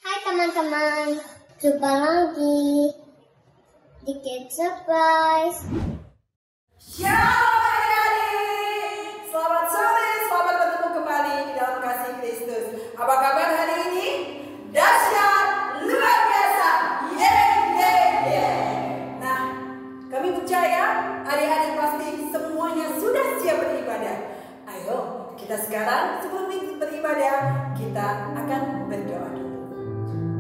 Hai teman-teman, jumpa lagi di Kids Surprise. Shalom adik-adik, selamat sore, selamat bertemu kembali di dalam kasih Kristus. Apa kabar hari ini? Dahsyat, luar biasa, yeay. Nah, kami percaya adik-adik pasti semuanya sudah siap beribadah. Ayo, kita sekarang sebelum beribadah, kita akan berdoa dulu.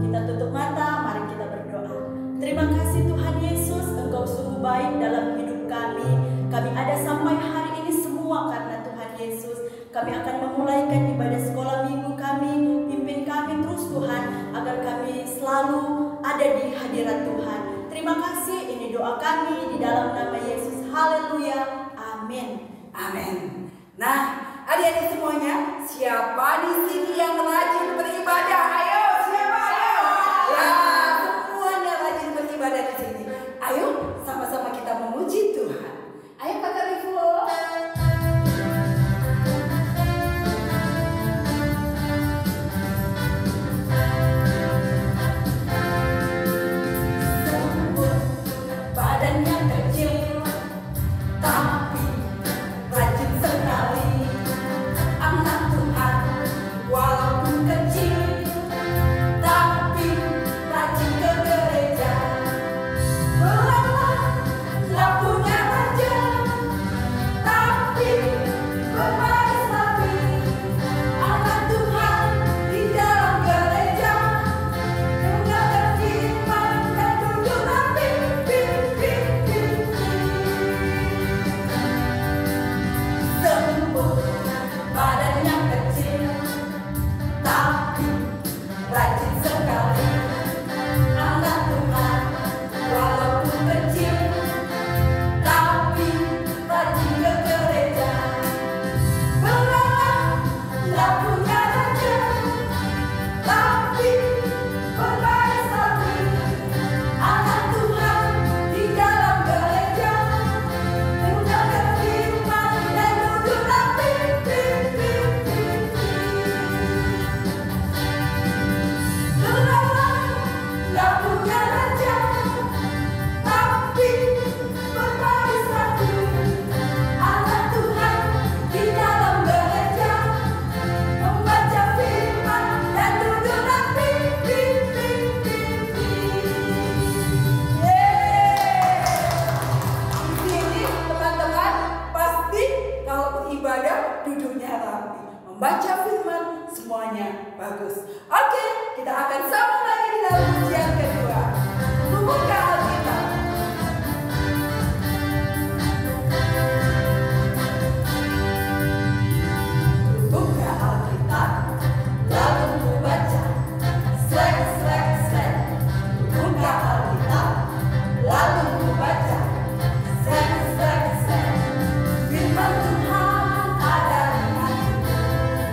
Kita tutup mata, mari kita berdoa. Terima kasih Tuhan Yesus, Engkau sungguh baik dalam hidup kami. Kami ada sampai hari ini semua karena Tuhan Yesus. Kami akan memulaikan ibadah sekolah minggu kami. Pimpin kami terus Tuhan, agar kami selalu ada di hadirat Tuhan. Terima kasih, ini doa kami di dalam nama Yesus. Haleluya, amin. Amin. Nah, adik-adik semuanya, siapa di sini yang rajin beribadah? Ayo, siapa? Ayo. Ya, semuanya rajin beribadah di sini. Ayo, sama-sama kita memuji Tuhan. Ayo, Pak Rifu. Badannya kecil, tapi rajin sekali. Anak Tuhan, walaupun kecil, tapi rajin ke gereja. Belakang nggak punya raja, tapi berbaris rapi. Anak Tuhan di dalam gereja, mendengar firman dan duduk rapi. Sembuh badannya kecil, tapi rajin sekali. Anak Tuhan, walaupun kecil, tapi rajin ke gereja. Belakang nggak punya raja, tapi berbaris rapi. Anak Tuhan di dalam gereja, mendengar firman dan duduk rapi. Belakang nggak punya raja, tapi berbaris rapi. Anak Tuhan di dalam gereja, membaca firman dan duduk rapi. Di sini teman-teman pasti kalau beribadah duduknya rapi, membaca firman semuanya bagus. Oke, kita akan sambung lagi di dalam ujian kedua. Buka Alkitab. Buka Alkitab, lalu ku baca. Slek. Buka Alkitab, lalu ku baca. Slek. Firman Tuhan ada di hatiku,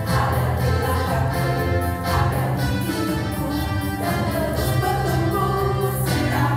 ada di belakangku, ada di hidupku, dan terus bertumbuh sinar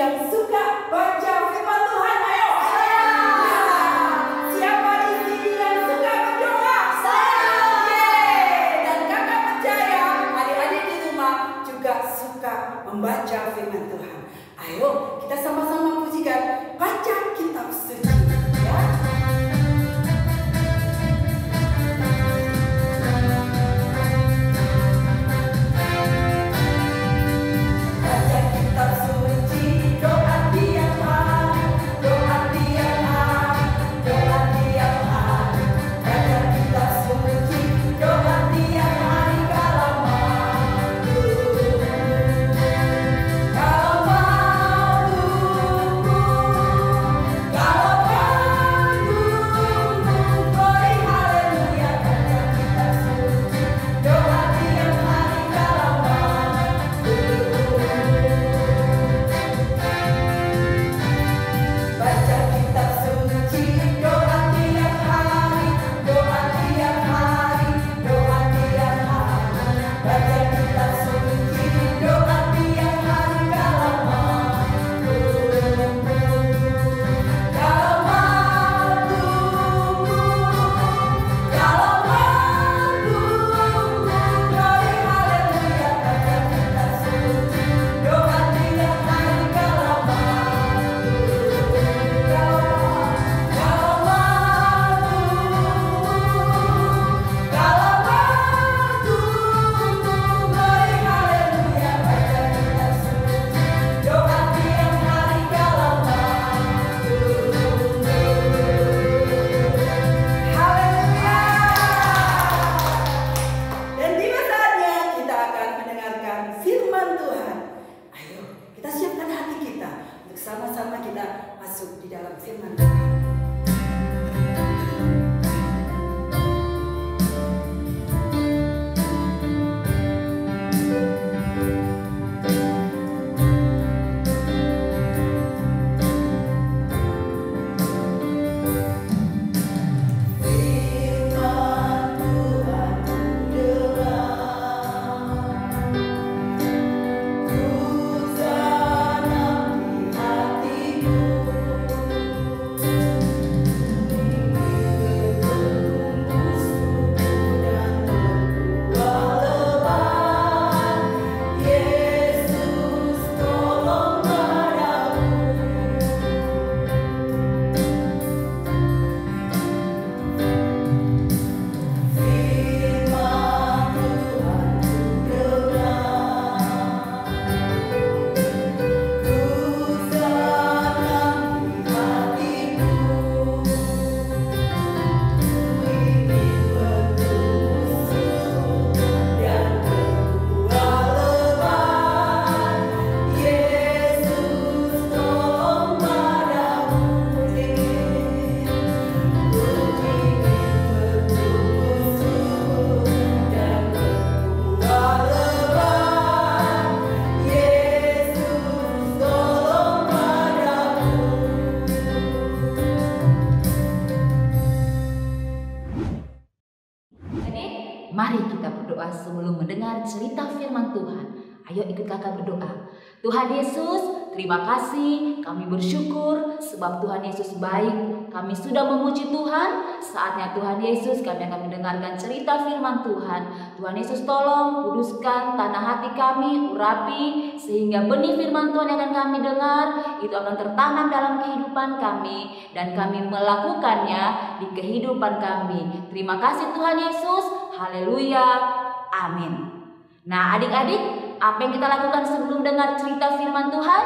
yang suka baca firman Tuhan? Ayo. Saya. Siapa di sini yang suka berdoa? Saya. Dan kakak percaya adik-adik di rumah juga suka membaca firman Tuhan. Ayo kita sama-sama pujikan baca kitab suci. Ya. Sama-sama kita masuk di dalam firman Tuhan. Mari kita berdoa sebelum mendengar cerita firman Tuhan. Ayo ikut kakak berdoa. Tuhan Yesus, terima kasih. Kami bersyukur sebab Tuhan Yesus baik. Kami sudah memuji Tuhan. Saatnya Tuhan Yesus kami akan mendengarkan cerita firman Tuhan. Tuhan Yesus tolong kuduskan tanah hati kami, urapi sehingga benih firman Tuhan yang akan kami dengar itu akan tertanam dalam kehidupan kami dan kami melakukannya di kehidupan kami. Terima kasih Tuhan Yesus. Haleluya. Amin. Nah, adik-adik, apa yang kita lakukan sebelum dengar cerita firman Tuhan?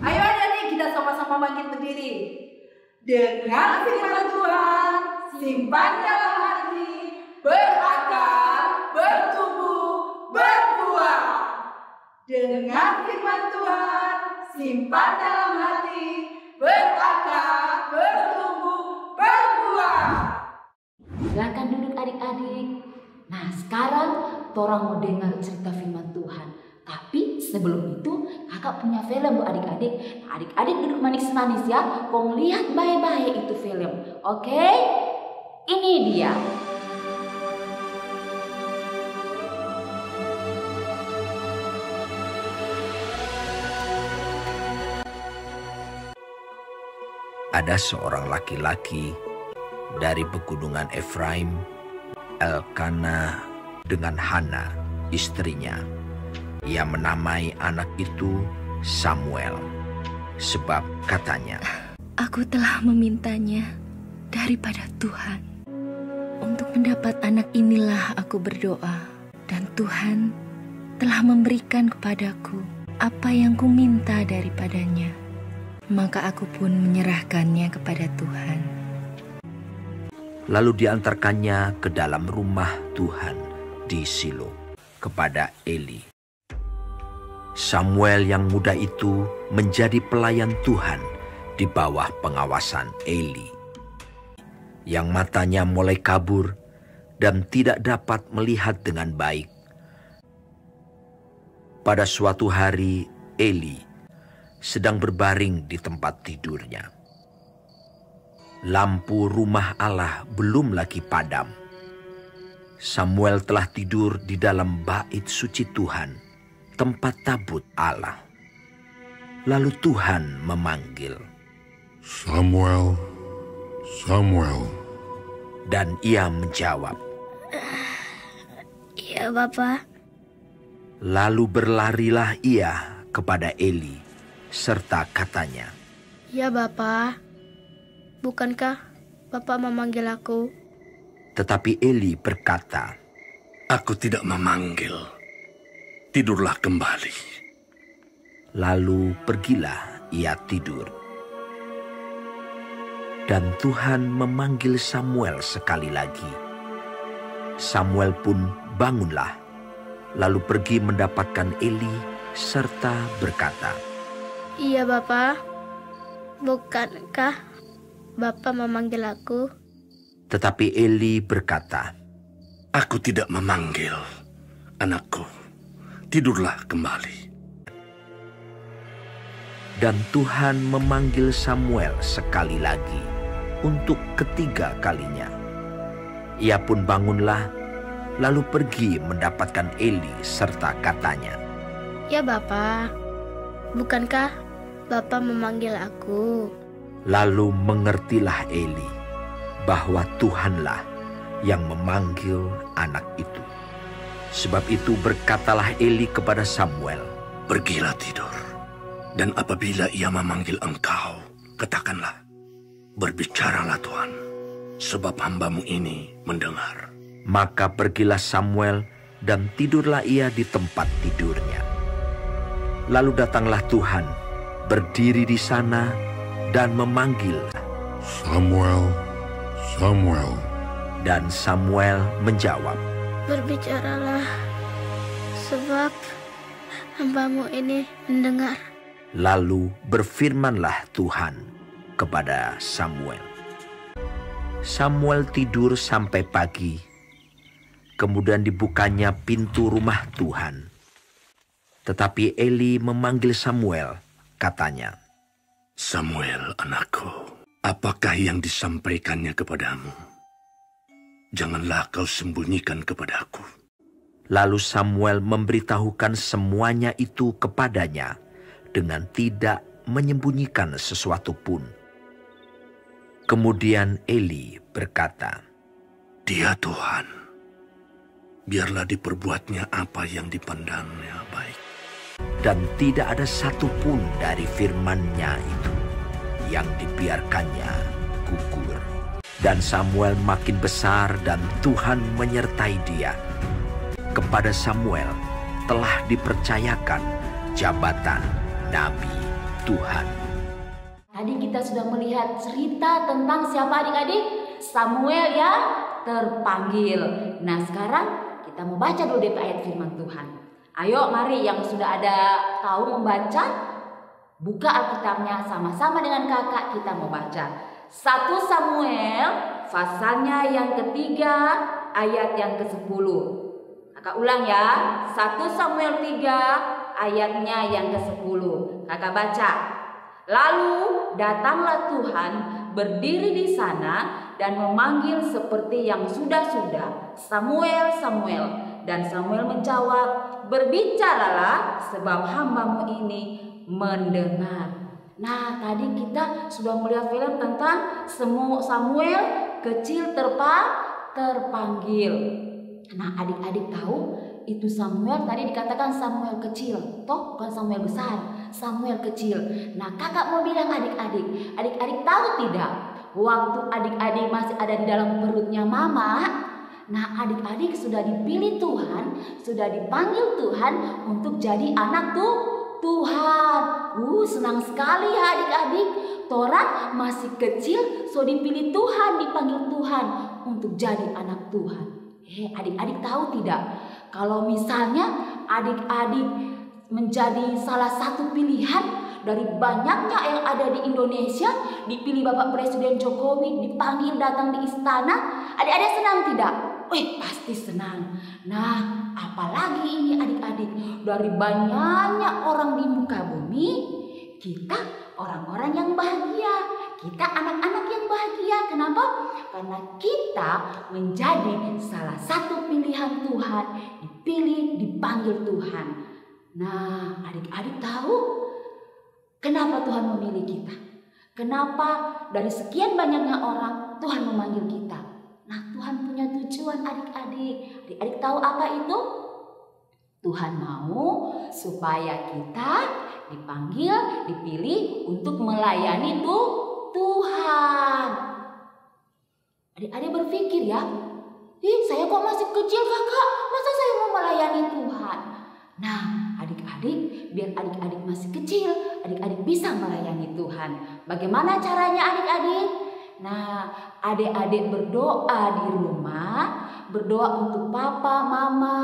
Ayo adik-adik, kita sama-sama bangkit berdiri. Dengar firman Tuhan, simpan dalam hati, berakar, bertumbuh, berbuah. Dengar firman Tuhan, simpan dalam hati, berakar, bertumbuh, berbuah. Silakan duduk adik-adik. Nah, sekarang torang mau dengar cerita firman Tuhan. Tapi sebelum itu kakak punya film bu adik-adik. Nah, adik-adik duduk manis-manis ya. Kong lihat baik-baik itu film. Oke? Ini dia. Ada seorang laki-laki dari pegunungan Efraim, Elkana dengan Hana, istrinya. Ia menamai anak itu Samuel, sebab katanya, "Aku telah memintanya daripada Tuhan. Untuk mendapat anak inilah aku berdoa, dan Tuhan telah memberikan kepadaku apa yang kuminta daripadanya. Maka aku pun menyerahkannya kepada Tuhan." Lalu diantarkannya ke dalam rumah Tuhan di Silo kepada Eli. Samuel yang muda itu menjadi pelayan Tuhan di bawah pengawasan Eli, yang matanya mulai kabur dan tidak dapat melihat dengan baik. Pada suatu hari Eli sedang berbaring di tempat tidurnya. Lampu rumah Allah belum lagi padam. Samuel telah tidur di dalam bait suci Tuhan, tempat tabut Allah. Lalu Tuhan memanggil, "Samuel, Samuel." Dan ia menjawab, Iya, Bapak. lalu berlarilah ia kepada Eli, serta katanya, Ya Bapa, bukankah Bapak memanggil aku? tetapi Eli berkata, "Aku tidak memanggil. Tidurlah kembali." lalu pergilah ia tidur. Dan Tuhan memanggil Samuel sekali lagi. Samuel pun bangunlah, lalu pergi mendapatkan Eli serta berkata, Iya Bapa, bukankah Bapak memanggil aku? tetapi Eli berkata, "Aku tidak memanggil, anakku. Tidurlah kembali." Dan Tuhan memanggil Samuel sekali lagi untuk ketiga kalinya. Ia pun bangunlah, lalu pergi mendapatkan Eli serta katanya, Ya Bapa, bukankah Bapak memanggil aku? lalu mengertilah Eli bahwa Tuhanlah yang memanggil anak itu. Sebab itu berkatalah Eli kepada Samuel, "Pergilah tidur. Dan apabila ia memanggil engkau, katakanlah, 'Berbicaralah Tuhan, sebab hamba-Mu ini mendengar.'" Maka pergilah Samuel dan tidurlah ia di tempat tidurnya. Lalu datanglah Tuhan, berdiri di sana dan memanggil. "Samuel, Samuel." Dan Samuel menjawab, Berbicaralah, sebab hamba-Mu ini mendengar. Lalu berfirmanlah Tuhan kepada Samuel. Samuel tidur sampai pagi. Kemudian dibukanya pintu rumah Tuhan. Tetapi Eli memanggil Samuel, katanya, "Samuel, anakku, apakah yang disampaikannya kepadamu? Janganlah kau sembunyikan kepadaku." Lalu Samuel memberitahukan semuanya itu kepadanya dengan tidak menyembunyikan sesuatu pun. Kemudian Eli berkata, "Dia Tuhan, biarlah diperbuatnya apa yang dipandangnya baik." dan tidak ada satupun dari firman-Nya itu yang dibiarkannya gugur. Dan Samuel makin besar dan Tuhan menyertai dia. Kepada Samuel telah dipercayakan jabatan Nabi Tuhan. Tadi kita sudah melihat cerita tentang siapa adik-adik? Samuel yang terpanggil. Nah sekarang kita mau baca dulu DP ayat firman Tuhan. Ayo mari yang sudah ada tahu membaca, buka Alkitabnya sama-sama dengan kakak kita mau baca. 1 Samuel pasalnya yang ketiga ayat yang ke-10. Kakak ulang ya. 1 Samuel 3 ayatnya yang ke-10. Kakak baca. Lalu datanglah Tuhan berdiri di sana dan memanggil seperti yang sudah-sudah, Samuel, Samuel. Dan Samuel menjawab, berbicaralah sebab hamba-Mu ini mendengar. Nah, tadi kita sudah melihat film tentang Samuel kecil terpanggil. Nah, adik-adik tahu itu Samuel tadi dikatakan Samuel kecil, toh bukan Samuel besar, Samuel kecil. Nah, kakak mau bilang adik-adik tahu tidak? Waktu adik-adik masih ada di dalam perutnya mama, nah adik-adik sudah dipilih Tuhan, sudah dipanggil Tuhan untuk jadi anak Tuhan. Senang sekali ya adik-adik. Torang masih kecil, so dipilih Tuhan, dipanggil Tuhan untuk jadi anak Tuhan. Adik-adik tahu tidak? Kalau misalnya adik-adik menjadi salah satu pilihan dari banyaknya yang ada di Indonesia, dipilih Bapak Presiden Jokowi, dipanggil datang di istana, adik-adik senang tidak? Pasti senang. Nah, apalagi ini adik-adik, dari banyaknya orang di muka bumi, kita orang-orang yang bahagia, kita anak-anak yang bahagia. Kenapa? Karena kita menjadi salah satu pilihan Tuhan, dipilih, dipanggil Tuhan. Nah, adik-adik tahu kenapa Tuhan memilih kita? Kenapa dari sekian banyaknya orang Tuhan memanggil kita? Nah, Tuhan punya tujuan adik-adik. Adik-adik tahu apa itu? Tuhan mau supaya kita dipanggil, dipilih untuk melayani Tuhan. Adik-adik berpikir ya, saya kok masih kecil kakak, masa saya mau melayani Tuhan? Nah, adik-adik, biar adik-adik masih kecil, adik-adik bisa melayani Tuhan. Bagaimana caranya adik-adik? Nah, adik-adik berdoa di rumah, berdoa untuk papa, mama,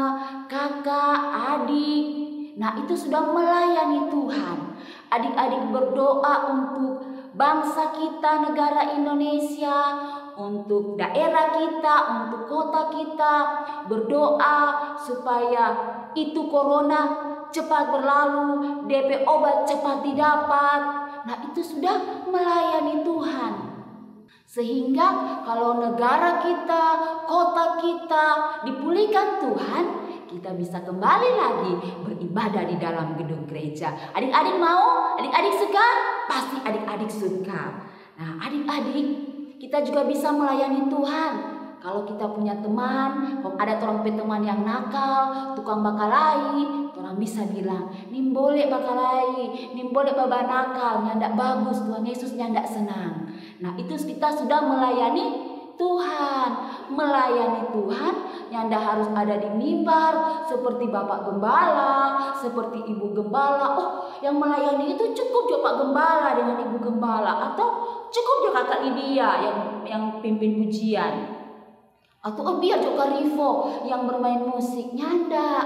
kakak, adik. Nah, itu sudah melayani Tuhan. Adik-adik berdoa untuk bangsa kita, negara Indonesia, untuk daerah kita, untuk kota kita. Berdoa supaya itu corona cepat berlalu, DP obat cepat didapat. Nah, itu sudah melayani Tuhan. Sehingga kalau negara kita, kota kita dipulihkan Tuhan, kita bisa kembali lagi beribadah di dalam gedung gereja. Adik-adik mau? Adik-adik suka? Pasti adik-adik suka. Nah, adik-adik, kita juga bisa melayani Tuhan. Kalau kita punya teman, kalau ada orang teman yang nakal, tukang bakalai, orang bisa bilang, "Nimbole bakalai, nimbole baba nakal, nyandak bagus, Tuhan Yesus nyandak senang." Nah, itu kita sudah melayani Tuhan. Melayani Tuhan, nyanda harus ada di mimbar seperti Bapak Gembala, seperti Ibu Gembala. Yang melayani itu cukup juga Pak Gembala dengan Ibu Gembala, atau cukup juga Kakak Lydia yang pimpin pujian. Atau biar juga Rivo yang bermain musik. Nyanda,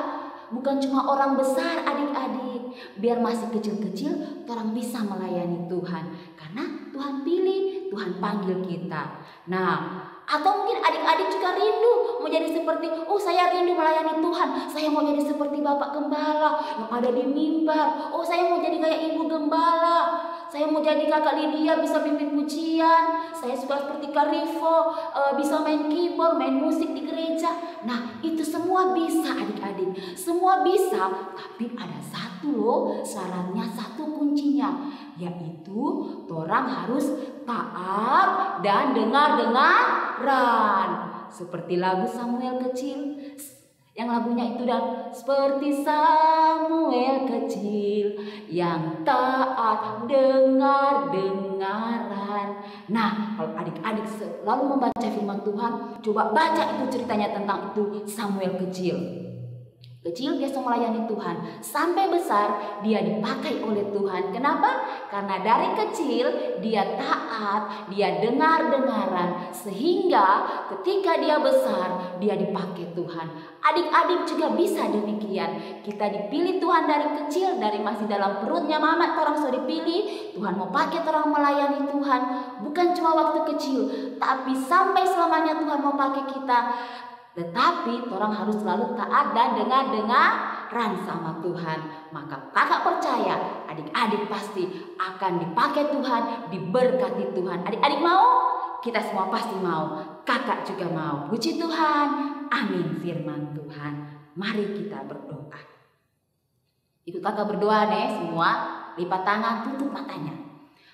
bukan cuma orang besar adik-adik. Biar masih kecil-kecil, orang bisa melayani Tuhan. Karena Tuhan pilih, Tuhan panggil kita. Nah, atau mungkin adik-adik juga rindu mau jadi seperti, saya rindu melayani Tuhan. Saya mau jadi seperti Bapak Gembala yang ada di mimbar. Saya mau jadi kayak Ibu Gembala. Saya mau jadi Kakak Lydia, bisa pimpin pujian. Saya suka seperti Kak Rivo, bisa main keyboard, main musik di gereja. Nah, itu semua bisa adik-adik. Semua bisa, tapi ada satu loh syaratnya, satu kuncinya. Yaitu orang harus taat dan dengar-dengaran. Seperti lagu Samuel kecil, yang lagunya itu dan seperti Samuel kecil yang taat dengar-dengaran. Nah, kalau adik-adik selalu membaca firman Tuhan, coba baca itu ceritanya tentang itu Samuel kecil. Kecil dia melayani Tuhan, sampai besar dia dipakai oleh Tuhan. Kenapa? Karena dari kecil dia taat, dia dengar-dengaran, sehingga ketika dia besar dia dipakai Tuhan. Adik-adik juga bisa demikian. Kita dipilih Tuhan dari kecil, dari masih dalam perutnya mama orang sudah dipilih. Tuhan mau pakai orang melayani Tuhan, bukan cuma waktu kecil, tapi sampai selamanya Tuhan mau pakai kita. Tetapi orang harus selalu taat dan dengar-dengaran sama Tuhan. Maka kakak percaya adik-adik pasti akan dipakai Tuhan, diberkati Tuhan. Adik-adik mau? Kita semua pasti mau. Kakak juga mau. Puji Tuhan. Amin firman Tuhan. Mari kita berdoa. Ikut kakak berdoa nih semua. Lipat tangan, tutup matanya.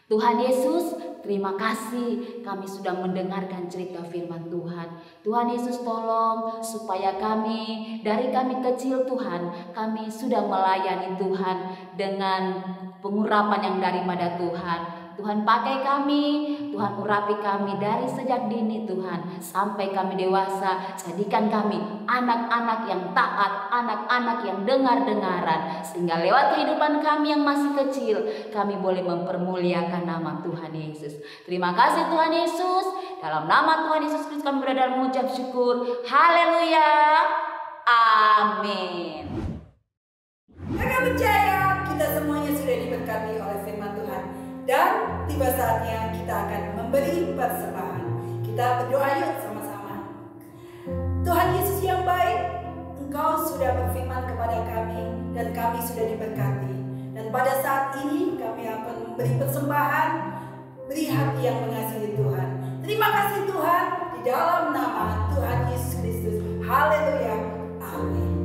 Tuhan Yesus, terima kasih kami sudah mendengarkan cerita firman Tuhan. Tuhan Yesus tolong supaya kami, dari kami kecil Tuhan, kami sudah melayani Tuhan dengan pengurapan yang daripada Tuhan. Tuhan pakai kami, Tuhan urapi kami dari sejak dini Tuhan, sampai kami dewasa. Jadikan kami anak-anak yang taat, anak-anak yang dengar-dengaran, sehingga lewat kehidupan kami yang masih kecil, kami boleh mempermuliakan nama Tuhan Yesus. Terima kasih Tuhan Yesus. Dalam nama Tuhan Yesus Kristus kami berada dalam mengucap syukur. Haleluya. Amin. Kakak percaya kita semuanya sudah diberkati oleh firman Tuhan. Dan tiba saatnya kita akan memberi persembahan. Kita berdoa yuk sama-sama. Tuhan Yesus yang baik, Engkau sudah berfirman kepada kami dan kami sudah diberkati. Dan pada saat ini kami akan memberi persembahan, beri hati yang mengasihi Tuhan. Terima kasih Tuhan, di dalam nama Tuhan Yesus Kristus. Haleluya. Amin.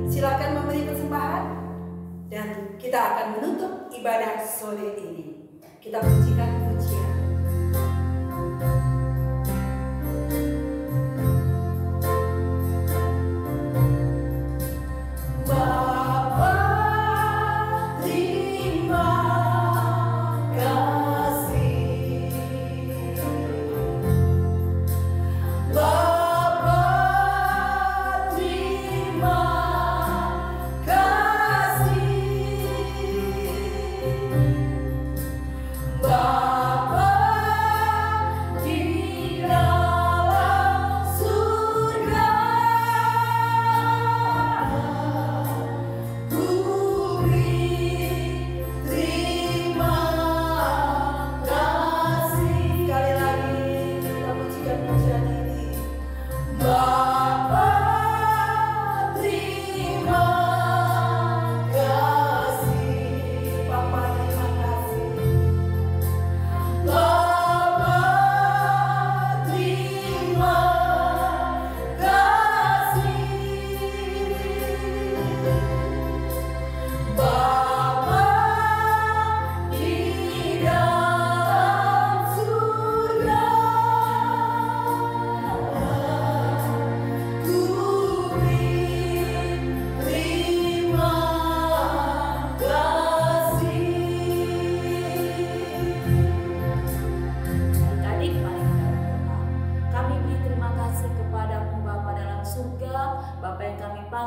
Silakan memberi persembahan dan kita akan menutup ibadah sore ini. Kita pujikan pujian.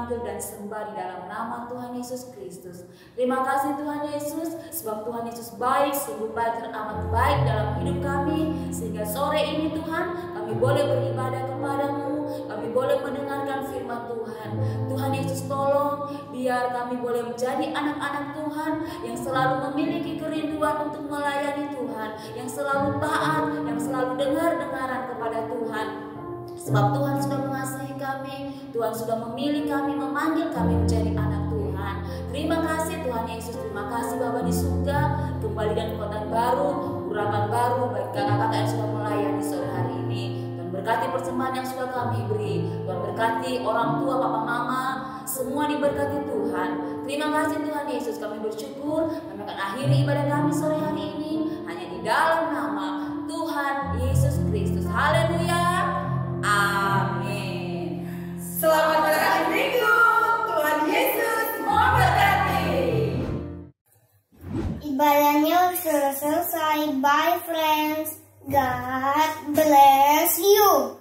Dan sembah di dalam nama Tuhan Yesus Kristus. Terima kasih Tuhan Yesus, sebab Tuhan Yesus baik, sungguh baik dan amat baik dalam hidup kami, sehingga sore ini Tuhan kami boleh beribadah kepadamu, kami boleh mendengarkan firman Tuhan. Tuhan Yesus tolong biar kami boleh menjadi anak-anak Tuhan yang selalu memiliki kerinduan untuk melayani Tuhan, yang selalu taat, yang selalu dengar-dengaran kepada Tuhan. Sebab Tuhan sudah mengasihi kami, Tuhan sudah memilih kami, memanggil kami menjadi anak Tuhan. Terima kasih Tuhan Yesus, terima kasih Bapa di surga. Kembalikan kekuatan baru, urapan baru bagi kakak-kakak yang sudah melayani sore hari ini. Tuhan berkati persembahan yang sudah kami beri. Tuhan berkati orang tua, papa, mama, semua diberkati Tuhan. Terima kasih Tuhan Yesus, kami bersyukur. Kami akan akhiri ibadah kami sore hari ini hanya di dalam nama Tuhan Yesus Kristus. Haleluya. Amin. Selamat berakhir minggu. Tuhan Yesus memberkati. Ibadahnya sudah selesai. Bye friends. God bless you.